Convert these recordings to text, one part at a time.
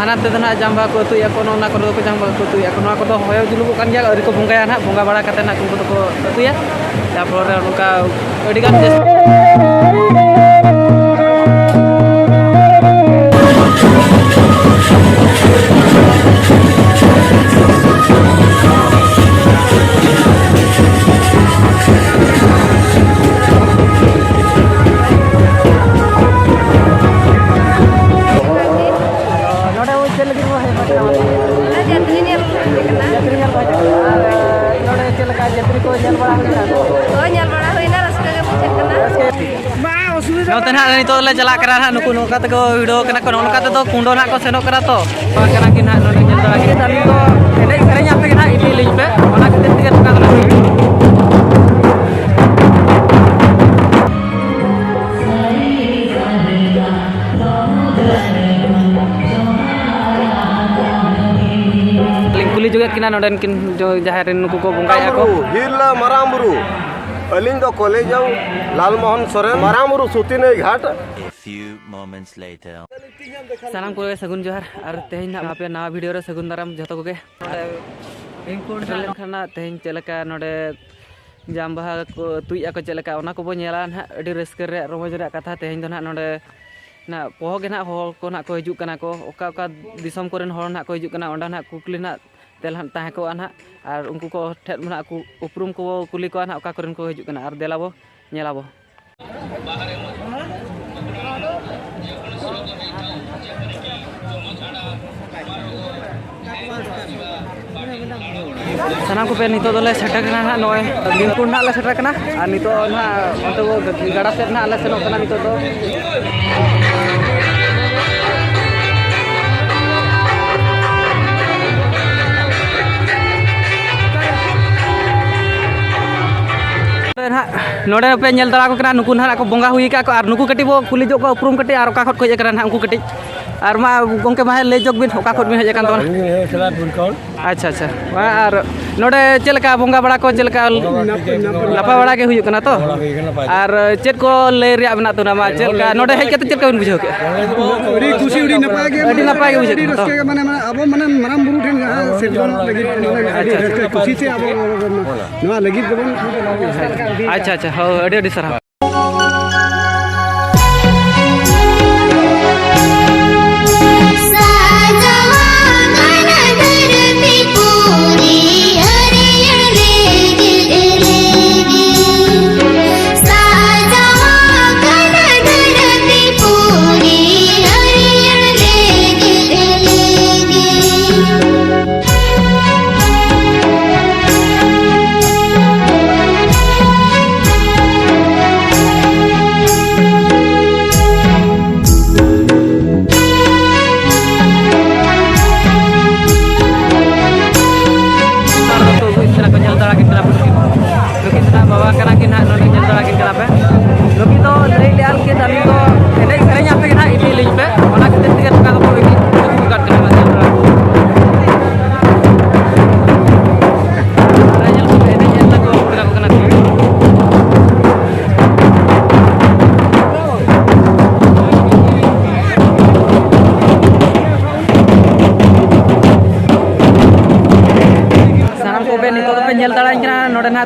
hanan te na jamba ko tu ya ko na ko ko jamba ko tu ya ko na ko do hoyo julu kan ya ari ko bongkaya na bonga bada kate na ko ko tu ya taporre unuka adi kan नोते ना नितो ले चला करा ना नुकु नोका तको video कना को नोका तो कुंडो ना को सेनो करा तो कना कि ना नोने जल दरा कि ताली तो एने सेरेñ आपे कि ना इति लिंक पे ओना के तेगा तका तो लिंक पुली juga किना नोडन किन जो जहार नुकु को बंगाया को हिरला मरामबुरु अलिंग दो कॉलेज जाऊ लालमोहन सोरेन मरामबुरु सुतिने घाट few moments later सालाम को सगुन जोहार और तेहेन ना आपे नवा वीडियो रे सगुन दाराम जतो कोगे इनकोड खाना तेहेन चलका नोडे जामबाहा को तुइया को चलका ओना को बो नेला ना अडी रस्कर रे रोमज रे कथा तेहेन दो ना नोडे ना पोहो के ना होल को ना को हिजुक कना को ओका ओका दिसम कोरेन होल ना को हिजुक कना ओंडा ना कुकली ना तेलहान ताहे को ना और उनको को ठेट मना को उपरुम को कुली को ना ओका कोरेन को हिजुक कना और देलाबो नेलाबो सानाम को पे नितो दोले सेटा कना ना नोय लिंकुर ना ले सेटा कना और नितो ना onte वो गाड़ा से ना ले सेनो कना नितो दो नोडे पे नेल दरा को कना नुकु ना को बोंगा हुई का को और नुकु कटी बो कुली जो को उपरुम कटी और ओका खट खोज करा ना उनको कटी और मा गोंके मा ले जोग बिन ओका खट बिन हेज कान तो अच्छा अच्छा और नोडे चलका बोंगा बड़ा को चलका नपा बड़ा के हुई कना तो और चेत को ले रिया बना तो ना मा चलका नोडे हेज कते चलका बिन बुझो के अड़ी खुशी अड़ी नपाय के बुझो के रस्के माने अब माने मराम बुरु ठेन सेजन लगी माने खुशी से अब नवा लगी बन अच्छा अच्छा हो अडी अडी सर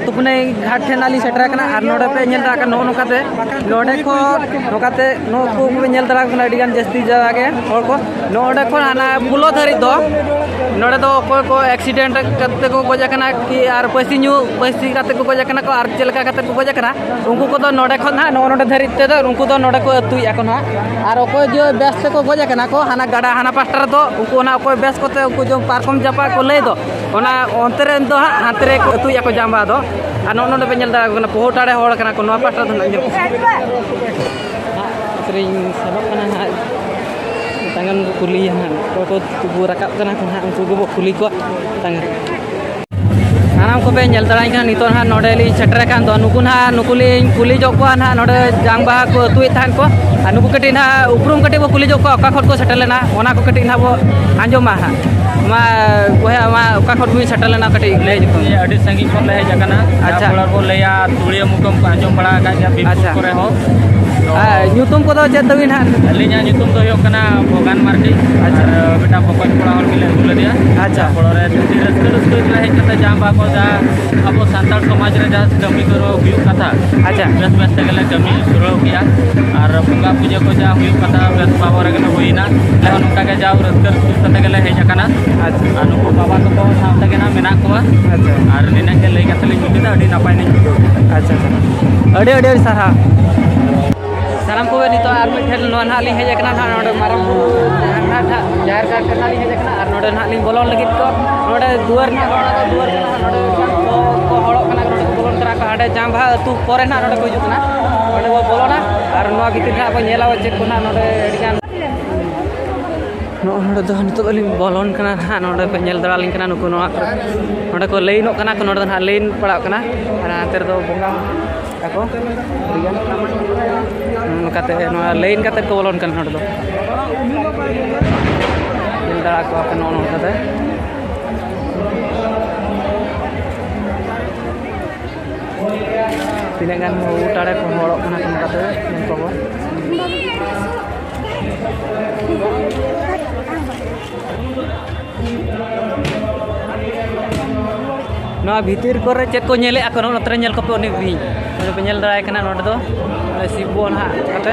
तुपने घाट ठेनाली सेटर कना और नोडे पे नेल दाका नो नोकाते नोडे को नोकाते नो को पे नेल दाका कना डिगान जस्ती जागा के और को नोडे को आना पुलो धरि दो नोडे तो कोई को एक्सीडेंट करते को गोजा कना कि और पैसी काते को गोजा कना को और चलका काते को गोजा कना उनको को तो नोडे खन ना नोडे धरि ते दो उनको तो नोडे को अतुई अकन और को जो बेस को गोजा कना को हाना गाडा हाना पास्टर दो उनको ना कोई बेस कोते उनको जो पारकम जापा को ले दो ओना अंतरे दो हातरे अतुई अको जाम्बा दो और नोडे पे नेल दाका कना पोहटाड़े होड़ कना को नवा पास्टर दो नजर सरिंग सबक कना tangan kuliah kan, kalau tu rakaap kan aku nak untuk gue kuliah kok tangan. सानाम को पे नेल दराई खान नितो ना नोडे ली सेटर खान दो नुकु ना नुकुली कुली जो को ना नोडे जांग बा को तुई थान को नुकु कटी ना उपरुम कटी वो कुली जो को का खट को सेटल लेना ओना को कटी ना वो आंजो मा मा कोहे मा का खट भी सेटल लेना कटी ले जो ये अड़ी संगी को ले जगना अच्छा। बोलर को लेया तुड़िया मुकम को आंजो बड़ा का या अच्छा। बिल्कुल करे हो ᱧᱩᱛᱩᱢ ᱠᱚᱫᱚ ᱪᱮᱫ ᱛᱟᱵᱤᱱ ᱦᱟᱸᱜ? ᱟᱹᱞᱤᱧᱟᱜ ᱧᱩᱛᱩᱢ ᱫᱚ ᱦᱩᱭᱩᱜ ᱠᱟᱱᱟ ᱵᱚᱜᱟᱱ ᱢᱟᱨᱰᱤ ᱟᱨ ᱵᱮᱴᱟ ᱵᱚᱠᱚᱧ ᱠᱚᱲᱟ ᱦᱚᱲ ᱜᱮᱞᱮ ᱟᱹᱜᱩ ᱞᱮᱫᱮᱭᱟ ᱟᱪᱪᱷᱟ ᱯᱚᱲᱚᱨᱮ ᱟᱹᱰᱤ ᱨᱟᱹᱥᱠᱟᱹ ᱜᱮᱞᱮ ᱦᱮᱡ ᱠᱟᱛᱮ ᱡᱟᱦᱟᱸ ᱵᱟᱠᱚ ᱟᱵᱚ ᱥᱟᱱᱛᱟᱲ ᱥᱚᱢᱟᱡᱽ ᱨᱮ ᱡᱟᱦᱟᱸ ᱠᱟᱹᱢᱤ ᱠᱚ ᱦᱩᱭᱩᱜ ᱠᱟᱛᱷᱟ ᱟᱪᱪᱷᱟ ᱵᱮᱥ ᱵᱮᱥ ᱛᱮᱜᱮᱞᱮ ᱠᱟᱹᱢᱤ ᱥᱩᱨᱟᱹᱣ ᱠᱮᱜᱼᱟ ᱟᱨ ᱵᱚᱸᱜᱟ ᱯᱩᱡᱟᱹ ᱠᱚ ᱡᱟᱦᱟᱸ ᱦᱩᱭᱩᱜ ᱠᱟᱛᱷᱟ ᱵᱮᱥ ᱵᱟᱵᱚ ᱨᱮᱜᱮ ᱦᱩᱭᱱᱟ ᱟᱞᱮ ᱦᱚᱸ ᱱᱚᱝᱠᱟ ᱜᱮ ᱡᱟᱣ ᱨᱟᱹᱥᱠᱟᱹ ᱠᱟᱛᱮ ᱜᱮᱞᱮ ᱦᱮᱡ ᱟᱠᱟᱱᱟ ᱟᱨ ᱱᱩᱠᱩ ᱵᱟᱵᱟ ᱛᱟᱠᱚ ᱥᱟᱶᱛᱮ ᱜᱮ ᱱᱟᱜ ᱢᱮᱱᱟᱜ ᱠᱚᱣᱟ ᱟᱪᱪᱷᱟ ᱟᱨ ᱱᱤᱱᱟᱹᱜ ᱜᱮ ᱞᱟᱹᱭ ᱠᱟᱛᱮ ᱞᱤᱧ ᱢᱩᱪᱟᱹᱫᱟ ᱟᱹᱰᱤ ᱱᱟᱯᱟᱭ ᱞᱤᱧ ᱵᱩᱡᱷᱟᱹᱣ ᱠᱮᱫᱟ ᱟᱪᱪᱷᱟ ᱟᱹᱰᱤ ᱟᱹᱰᱤ ᱥᱟᱨᱦᱟᱣ ᱥᱟᱱᱟᱢ ᱠᱚᱜᱮ ᱱᱤᱛᱚᱜ ᱟᱨ ᱢᱤᱫᱴᱷᱮᱱ ᱱᱚᱣᱟ ᱱᱟᱦᱟᱜ ᱞᱤᱧ ᱦᱮᱡ ᱟᱠᱟᱱᱟ ᱱᱟᱦᱟᱜ ᱱᱚᱰᱮ ᱢᱟᱨᱟᱝ ᱵᱩᱨᱩ ᱱᱟᱦᱟᱜ ᱡᱟᱦᱮᱨ ᱜᱟᱲ ᱴᱷᱮᱱ ᱞᱤᱧ ᱦᱮᱡ ᱟᱠᱟᱱᱟ ᱟᱨ ᱱᱚᱰᱮ ᱱᱟᱦᱟᱜ ᱞᱤᱧ ᱵᱚᱞᱚᱱ ᱞᱟᱹᱜᱤᱫ ᱠᱚ ᱱᱚᱰᱮ ᱫᱩᱣᱟᱹᱨ ᱱᱟᱦᱟᱜ ᱚᱱᱟ ᱫᱚ ᱫᱩᱣᱟᱹᱨ ᱠᱟᱱᱟ ᱱᱚᱰᱮ ᱠᱚ ᱦᱚᱲᱚᱜ ᱠᱟᱱᱟ ᱱᱚᱰᱮ ᱠᱚ ᱵᱚᱞᱚᱱ ᱠᱟᱱᱟ ᱠᱚ ᱦᱟᱸᱰᱮ ᱡᱟᱝ ᱵᱟᱦᱟ ᱟᱹᱛᱩ ᱯᱚᱨᱮ ᱱᱟᱦᱟᱜ ᱱᱚᱰᱮ ᱠᱚ ᱦᱤᱡᱩᱜ ᱠᱟᱱᱟ ᱱᱚᱰᱮ ᱵᱚ ᱵᱚᱞᱚᱱᱟ ᱟᱨ ᱱᱚᱣᱟ ᱵᱷᱤᱛᱤᱨ ᱱᱟᱦᱟᱜ ᱵᱚ ᱧᱮᱞᱟ ᱪᱮᱫ ᱠᱚ ᱱᱟᱦᱟᱜ ᱱᱚᱰᱮ ᱟᱹᱰᱤᱜᱟᱱ ᱱᱚᱰᱮ ᱫᱚ ᱱᱤᱛᱚᱜ ᱫᱚᱞᱤᱧ ᱵᱚᱞᱚᱱ ᱠᱟᱱᱟ ᱱᱟᱦᱟᱜ ᱱᱚᱰᱮ ᱯᱮ ᱧᱮᱞ ᱫᱟᱲᱟᱞᱤᱧ ᱠᱟᱱᱟ ᱱᱩᱠᱩ ᱱᱚᱣᱟ ᱱᱚᱰᱮ ᱠᱚ ᱞᱟᱹᱭᱤᱱᱚᱜ ᱠᱟᱱᱟ ᱠᱚ ᱱᱚᱰᱮ ᱫᱚ ᱱᱟᱦᱟᱜ ᱞᱟᱹᱭᱤᱱ ᱯᱟᱲᱟᱜ ᱠᱟᱱᱟ ᱟᱨ ᱦᱟᱱᱛᱮ ᱨᱮᱫᱚ ᱵᱚᱸᱜᱟ ako ayan kate no lain kate ko bolon kan nod do dara ko apa no kate tinagan mo utare ko horok kana kan kate ko bo नवा भीतर करे चेक को नेले ako नोतरे नेल को पे ओने भी नोडे पे नेल दाय kana नोडे दो सिबो ना कते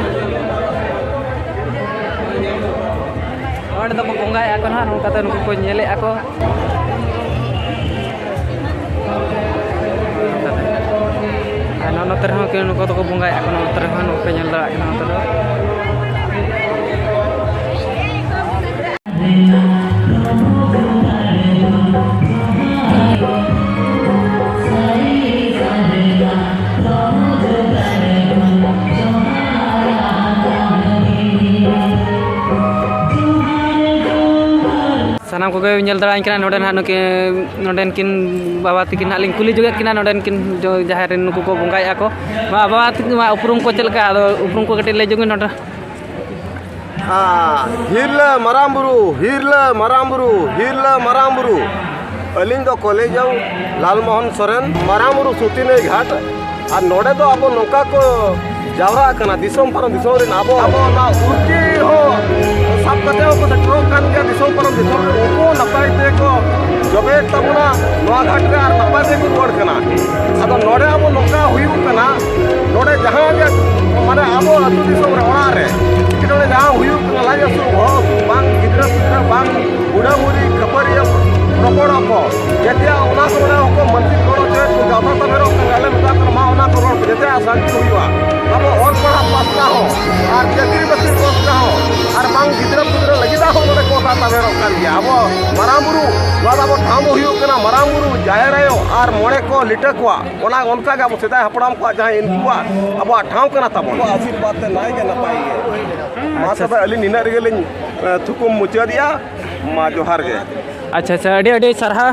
नोडे दो बंगाय ako ना नो कते नुको को नेले ako ana नोतरे हो के नुको तो बंगाय ako नोतरे हो नो पे नेल दाय kana नोते दो सानाम को नेल दाड़ा कना नोडे ना नुके नोडेन किन बाबा तिकिन हालिंग कुली जुगे किना नोडेन किन जो जहां रे नुको को बंगाया को बाबा तिकिन उपरुम को चलका आदो उपरुम को कटे ले जुगे नोडा हिरला मरामबुरु अलिंग दो कॉलेज जाऊ लालमोहन सोरेन मरामबुरु सुतिने घाट और नोडे दो अब नौका को जावरा कना दिसोम परम दिसोम रे नाबो ना उर्ती हो सब कते को सेटरो कान के दिसोम परम दिसोम को नपाय ते को जबे तमना नोआ घाट रे आर नपाय ते को रोड कना अदो नोडे अब नौका हुयु कना नोडे जहां के माने अब अतु दिसोम रे ओना रे किनोडे जहां हुयु कना लागे सु हो बांग गिदरा पुत्रा बांग बुढ़ा बुढ़ी खपरिया प्रकोड़ा को जेते ओना को ना को मंत्री कोड़ो छे गाता तमेरो कंगाले मता मा ओना को रोड जेते शांति हुआ अब और बड़ा पासना हो और जल्दी बसी पासना हो और बांग गिदरा पुत्रा लगिदा हो नोडे को ताता मेरो कर गया अब मरामबुरु वादा बो ठाम हुयु कना मरामबुरु जायरायो और मोड़े को लिटकवा ओना उनका गा सेदाय हपड़ाम को जहां इनकुआ अब ठाम कना तब आशीर्वाद ते नाय के नपाई गे मा सब अली निना रे गेलिन थुकुम मुचादिया मा जोहार गे अच्छा अच्छा अडी अडी सरहा